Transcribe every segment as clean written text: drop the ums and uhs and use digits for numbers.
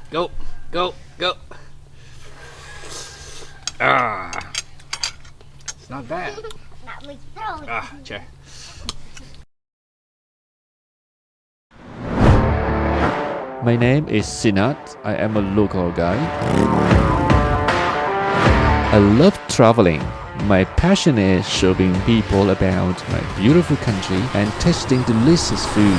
Go, go, go. Ah, it's not bad. Ah, chair. My name is Sinath. I am a local guide. I love traveling. My passion is showing people about my beautiful country and tasting delicious food.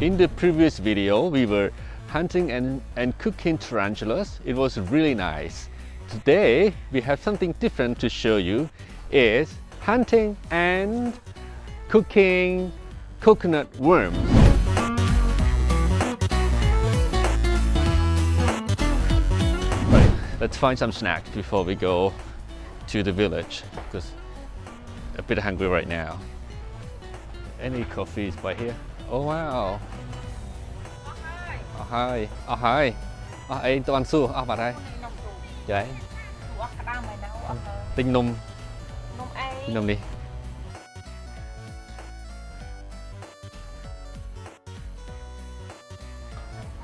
In the previous video, we were hunting and cooking tarantulas. It was really nice. Today, we have something different to show you. Is hunting and cooking coconut worms. Right, let's find some snacks before we go to the village because I'm a bit hungry right now. Any coffees by here? Oh wow. Hi. Hi. Ê, tôi xua, bà đây. Vậy. Tinh nung. Tinh nung đi.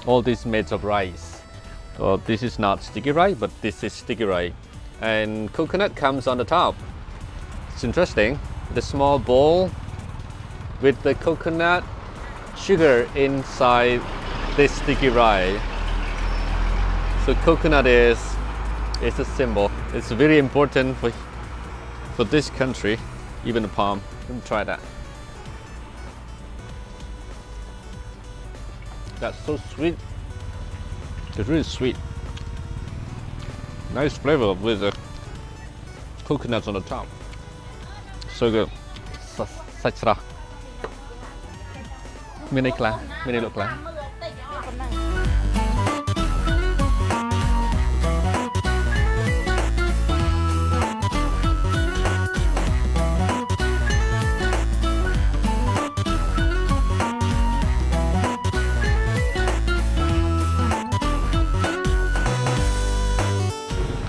All this made of rice. Well, this is not sticky rice, but this is sticky rice. And coconut comes on the top. It's interesting. The small bowl with the coconut sugar inside this sticky rice. So coconut is a symbol. It's very important for this country, even the palm. Let me try that. That's so sweet. It's really sweet. Nice flavor with the coconuts on the top. So good. Sạch. Bên đây là, bên đây là.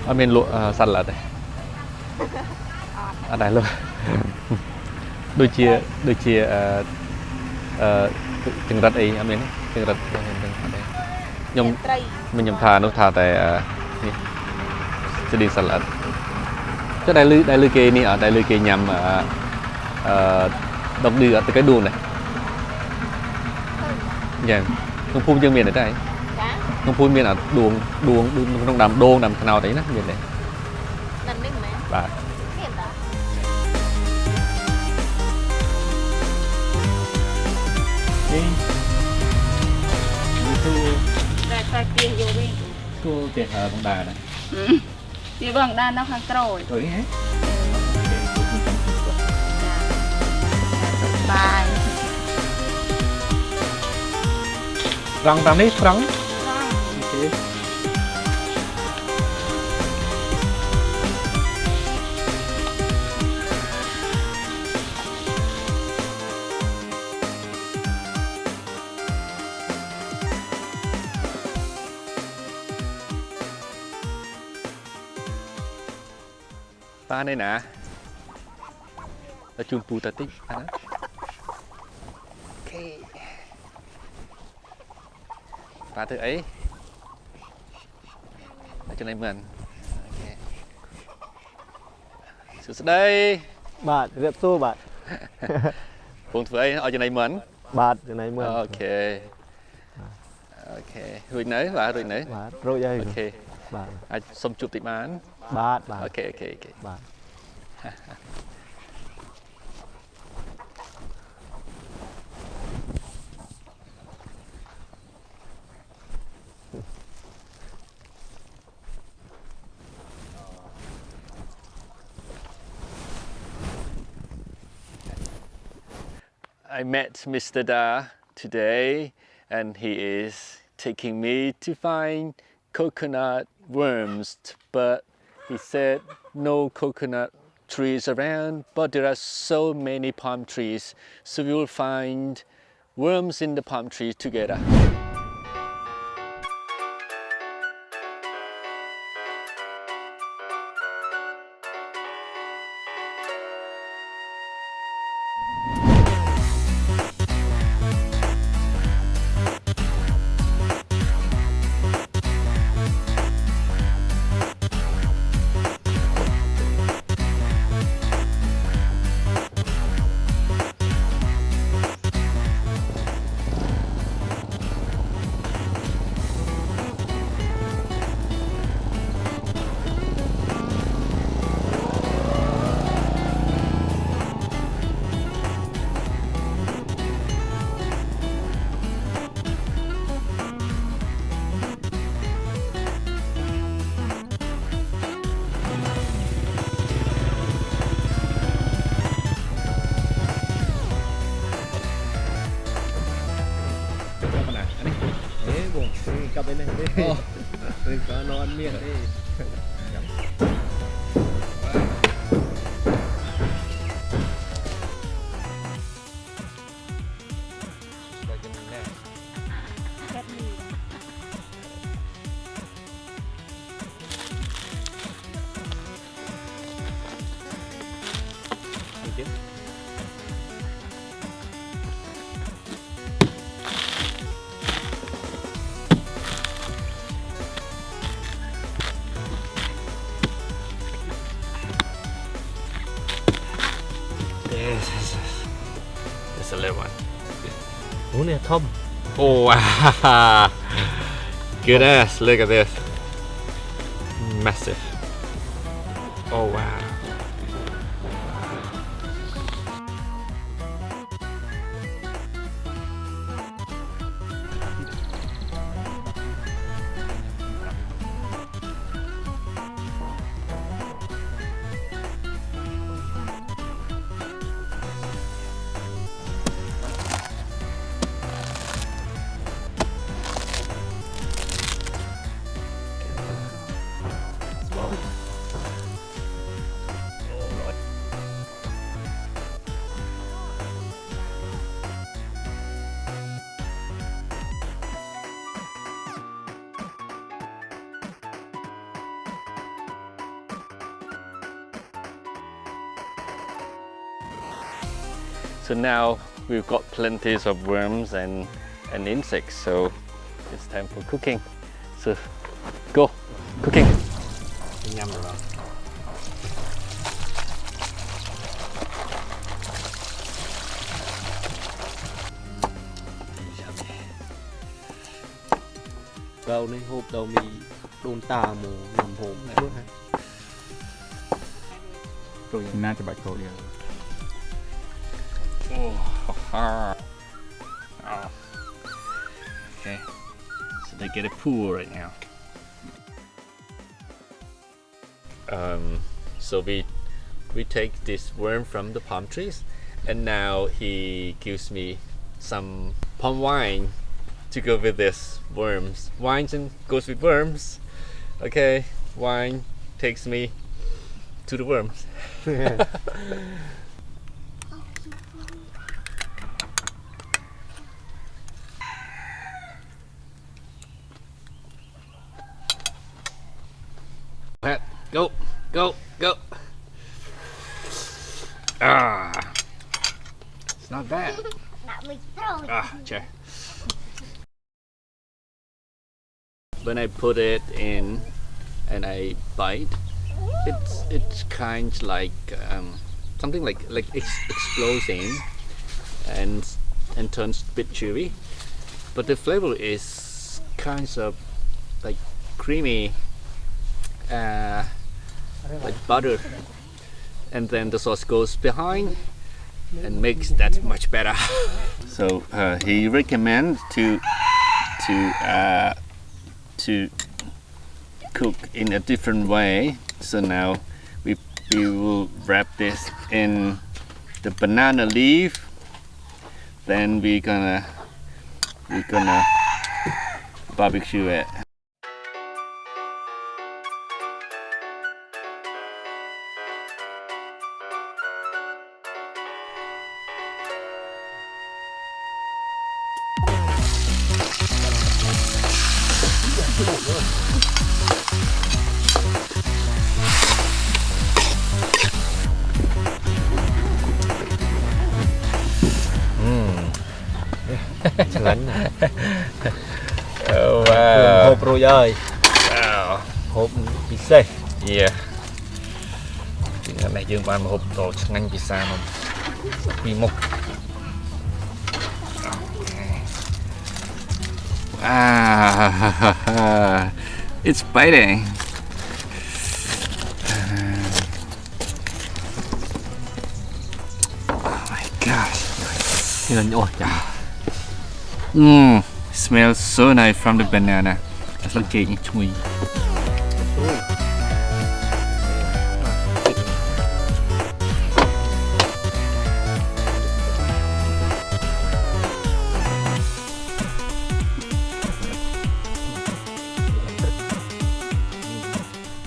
Ở bên lụa sạch là đây. Ở đây luôn. Đôi chia chừng rạch ấy em đến chừng rạch nhom mình nhom thà nó thà tại sẽ đi sạch lật cái đại lư kê này ở đại lư kê nhằm đọc đi ở cái đuông này dạ không phun chân miền ở đây không phun miền ở đuông trong đàm đôn đàm nào đấy nó miền này bà Cô tiệt hờ bằng đà này. Tiệt bằng đà nó khang trồi. Rồi hả? Bye. Răng tam đi, răng. Okay. Ta đây nè. Là chun pu ta tích ta đó. Ok. Ta thứ ấy. Ở trên này mình. Ok. Sự đây. Bạn, rệp xô bạn. Cùng thứ ấy ở trên này mình. Bạn, trên này mình. Ok. Ok. Rồi nấy bà, rồi nấy. Bạn, rồi đây. Ok. Bạn. Ai xong chụp tịch bán. Bạn. Ok. Bạn. I met Mr. Da today and he is taking me to find coconut worms, but he said no coconut trees around, but there are so many palm trees, so we will find worms in the palm trees together. Cặp bên này đi. Đừng có non miệng đi. There's a little one. Ủa nè, thơm. Oh, wow. Goodness, look at this. Massive. Oh, wow. So now we've got plenty of worms and insects, so it's time for cooking. So go, cooking. Nhầm rồi. Câu này hộp đầu mì đồn tà mù nằm hộp này luôn hả? Rồi น่าจะบัดโคเดียว Oh. Okay, so they get a pool right now. So we take this worm from the palm trees, and now he gives me some palm wine to go with this worms. Wine goes with worms. Okay, wine takes me to the worms. Go, go, go. Ah, it's not bad. Ah, chair. When I put it in and I bite, it's kind like something like exploding and turns a bit chewy, but the flavor is kind of like creamy. Like butter, and then the sauce goes behind and makes that much better. So he recommends to cook in a different way. So now we will wrap this in the banana leaf. Then we're gonna barbecue it. Ngắn này. Oh, Hộp rồi ơi. wow. Hộp bị xe. Yeah. Cái này dương ban một hộp đồ nganh pizza không? Vì một. Ah, it's biting. Oh my gosh. Thì là ôi chà. Smells so nice from the banana. That's like getting chui.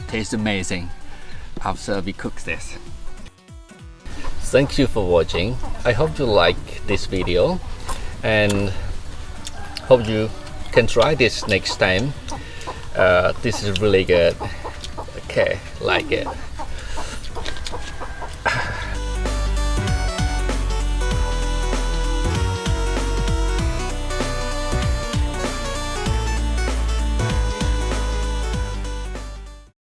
Tastes amazing after we cook this. Thank you for watching. I hope you like this video and hope you can try this next time. This is really good. Okay, like it.